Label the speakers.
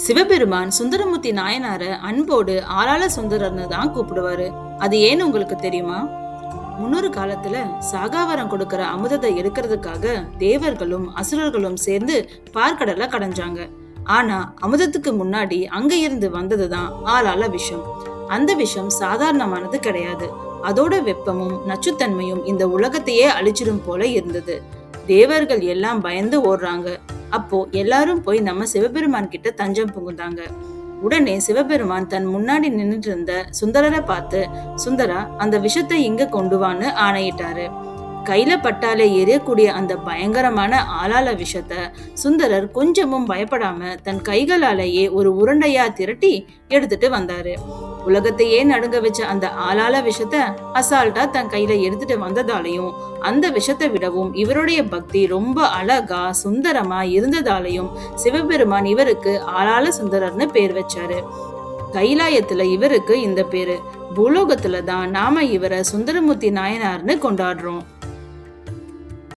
Speaker 1: சிவபெருமான் சுந்தரமூர்த்தி நாயனார அன்போடு ஆளாள சுந்தரர்னு தான் கூப்பிடுவாரு. அது ஏன்னு உங்களுக்கு தெரியுமா? முன்னொரு காலத்துல சாகாவரம் கொடுக்கிற அமுதத்தை எடுக்கிறதுக்காக தேவர்களும் அசுரர்களும் சேர்ந்து பார்க்கடலை கடைஞ்சாங்க. ஆனா அமுதத்துக்கு முன்னாடி அங்க இருந்து வந்ததுதான் ஆளாள விஷம். அந்த விஷம் சாதாரணமானது கிடையாது. அதோட வெப்பமும் நச்சுத்தன்மையும் இந்த உலகத்தையே அழிச்சிடும் போல இருந்தது. தேவர்கள் எல்லாம் பயந்து ஓடுறாங்க. அப்போ எல்லாரும் போய் நம்ம சிவபெருமான் கிட்ட தஞ்சம் புகுந்தாங்க. உடனே சிவபெருமான் தன் முன்னாடி நின்றுட்டு இருந்த சுந்தரரை பார்த்து, சுந்தரா, அந்த விஷத்தை இங்க கொண்டு வான்னு ஆணையிட்டாரு. கையில பட்டாலே எரியக்கூடிய அந்த பயங்கரமான ஆளாள விஷத்தை சுந்தரர் கொஞ்சமும் பயப்படாம தன் கைகளாலேயே ஒரு உருண்டையா திரட்டி எடுத்துட்டு வந்தாரு. உலகத்தையே நடுங்க வச்ச அந்த ஆளாள விஷத்தை அசால்ட்டா தன் கையில எடுத்துட்டு வந்ததாலையும், அந்த விஷத்தை விடவும் இவருடைய பக்தி ரொம்ப அழகா சுந்தரமா இருந்ததாலையும் சிவபெருமான் இவருக்கு ஆளாள சுந்தரர்னு பேர் வச்சாரு. கைலாயத்துல இவருக்கு இந்த பேரு, பூலோகத்துல தான் நாம இவரை சுந்தரமூர்த்தி நாயனார்னு கொண்டாடுறோம்.